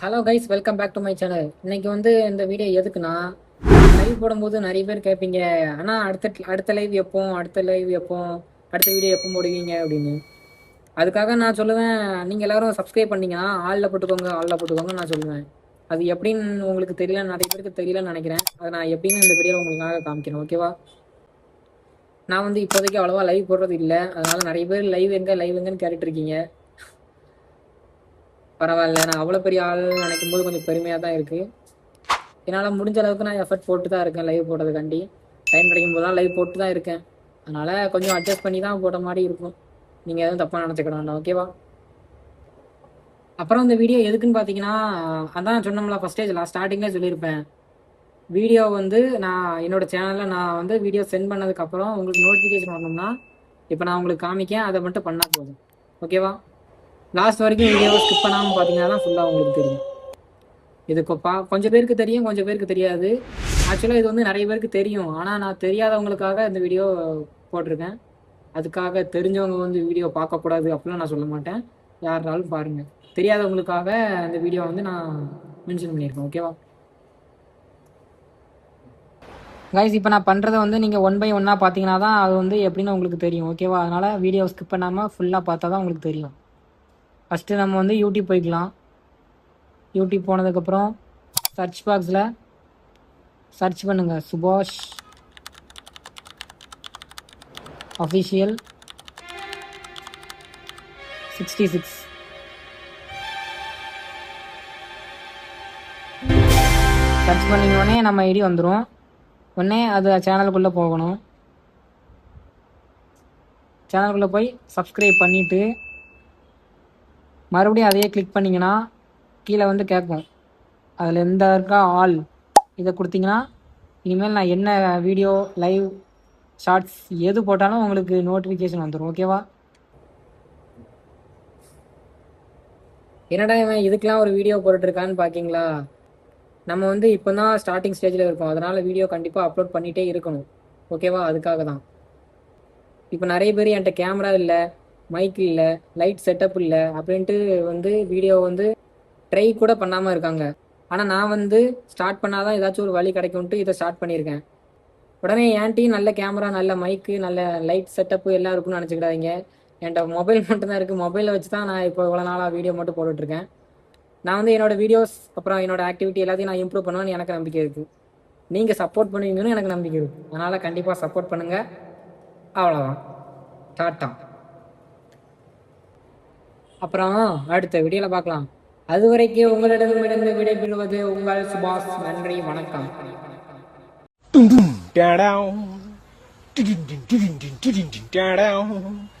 Hello guys, welcome back to my channel. இன்னைக்கு இந்த video எதுக்குன்னா, லைவ் போடும்போது நிறைய பேர் கேட்பீங்க, ஆனால் அடுத்த லைவ் எப்போ, அடுத்த வீடியோ எப்போ போடுவீங்க அப்படின்னு. அதுக்காக நான் சொல்லுவேன், நீங்கள் எல்லாரும் சப்ஸ்கிரைப் பண்ணீங்கன்னா ஆளில் போட்டுக்கோங்க நான் சொல்லுவேன். அது எப்படின்னு உங்களுக்கு தெரியல, நிறைய பேருக்கு தெரியலன்னு நினைக்கிறேன். அதை நான் எப்படின்னு இந்த வீடியோ உங்களுக்காக காமிக்கிறேன், ஓகேவா? நான் இப்போதைக்கு அவ்வளோவா லைவ் போடுறது இல்லை, அதனால நிறைய பேர் லைவ் எங்கன்னு கேட்டுட்டு இருக்கீங்க. பரவாயில்ல, நான் அவ்வளோ பெரிய ஆள் நினைக்கும் போது கொஞ்சம் பெருமையாக தான் இருக்குது. என்னால் முடிஞ்ச அளவுக்கு நான் எஃபர்ட் போட்டு தான் இருக்கேன் லைவ் போடுறதுக்காண்டி. டைம் கிடைக்கும் போதெல்லாம் லைவ் போட்டு தான் இருக்கேன். அதனால் கொஞ்சம் அட்ஜஸ்ட் பண்ணி தான் போட்ட மாதிரி இருக்கும். நீங்கள் எதுவும் தப்பாக நினச்சிக்க வேண்டாம், ஓகேவா? அப்புறம் இந்த வீடியோ எதுக்குன்னு பார்த்தீங்கன்னா, அதான் சொன்னோம்ல ஃபஸ்ட்டே ஸ்டார்டிங்லேயே சொல்லியிருப்பேன். வீடியோ நான் என்னோட சேனலில் நான் வீடியோ சென்ட் பண்ணதுக்கப்புறம் உங்களுக்கு நோட்டிஃபிகேஷன் வரணும்னா, இப்போ நான் உங்களுக்கு காமிக்கேன், அதை மட்டும் பண்ணால் போதும், ஓகேவா? லாஸ்ட் வரைக்கும் வீடியோவை ஸ்கிப் பண்ணாமல் பார்த்தீங்கன்னா தான் ஃபுல்லாக உங்களுக்கு தெரியும். இது கொஞ்சம் பேருக்கு தெரியும், கொஞ்சம் பேருக்கு தெரியாது. ஆக்சுவலாக இது நிறைய பேருக்கு தெரியும், ஆனால் நான் தெரியாதவங்களுக்காக இந்த வீடியோ போட்டிருக்கேன். அதுக்காக தெரிஞ்சவங்க வீடியோ பார்க்கக்கூடாது அப்படிலாம் நான் சொல்ல மாட்டேன். யாருனாலும் பாருங்கள். தெரியாதவங்களுக்காக இந்த வீடியோ நான் மென்ஷன் பண்ணியிருக்கேன், ஓகேவா? கைஸ், இப்போ நான் பண்ணுறதை நீங்கள் 1 by 1 பார்த்தீங்கன்னா தான் அது எப்படின்னு உங்களுக்கு தெரியும், ஓகேவா? அதனால் வீடியோ ஸ்கிப் பண்ணாமல் ஃபுல்லாக பார்த்தா தான் உங்களுக்கு தெரியும். ஃபஸ்ட்டு நம்ம யூடியூப் போய்க்கலாம். யூடியூப் போனதுக்கப்புறம் சர்ச் பாக்ஸில் சர்ச் பண்ணுங்கள், சுபாஷ் அஃபிஷியல் 66. சர்ச் பண்ணிங்கன்னே நம்ம ஐடி வந்துடும். உடனே அது சேனலுக்குள்ளே போகணும். சேனலுக்குள்ளே போய் சப்ஸ்கிரைப் பண்ணிவிட்டு மறுபடியும் அதையே கிளிக் பண்ணிங்கன்னா கீழே கேட்கும், அதில் எந்த இருக்கா ஆல், இதை கொடுத்தீங்கன்னா இனிமேல் நான் என்ன வீடியோ, லைவ், ஷார்ட்ஸ் எது போட்டாலும் உங்களுக்கு நோட்டிஃபிகேஷன் வந்துடும், ஓகேவா? என்னடா இவன் இதுக்கெலாம் ஒரு வீடியோ போட்டுட்ருக்கான்னு பார்க்கிங்களா? நம்ம இப்போ தான் ஸ்டார்டிங் ஸ்டேஜில் இருக்கோம், அதனால் வீடியோ கண்டிப்பாக அப்லோட் பண்ணிகிட்டே இருக்கணும், ஓகேவா? அதுக்காக தான். இப்போ நிறைய பேர் என்கிட்ட கேமரா இல்லை, மைக் இல்லை, லைட் செட்டப் இல்லை அப்படின்ட்டு வீடியோ ட்ரை கூட பண்ணாமல் இருக்காங்க. ஆனால் நான் ஸ்டார்ட் பண்ணால் தான் ஏதாச்சும் ஒரு வழி கிடைக்கும்ட்டு இதை ஸ்டார்ட் பண்ணியிருக்கேன். உடனே என்கிட்டையும் நல்ல கேமரா, நல்ல மைக்கு, நல்ல லைட் செட்டப்பு எல்லாம் இருக்குன்னு நினச்சிக்கிடாதீங்க. என்கிட்ட மொபைல் மட்டும் தான் இருக்குது. மொபைலை வச்சு தான் நான் இப்போ இவ்வளோ நாளாக வீடியோ மட்டும் போட்டுட்ருக்கேன். நான் என்னோடய வீடியோஸ் அப்புறம் என்னோடய ஆக்டிவிட்டி எல்லாத்தையும் நான் இம்ப்ரூவ் பண்ணுவேன்னு எனக்கு நம்பிக்கை இருக்குது. நீங்கள் சப்போர்ட் பண்ணுவீங்கன்னு எனக்கு நம்பிக்கை இருக்குது. அதனால் கண்டிப்பாக சப்போர்ட் பண்ணுங்கள். அவ்வளோதான், டாட்டா. அப்புறம் அடுத்த வீடியோவில் பார்க்கலாம். அதுவரைக்கும் உங்களிடமிருந்து விடைபெறுவது உங்கள் சுபாஷ். நன்றி, வணக்கம். Down, down, down, down, down, down, down.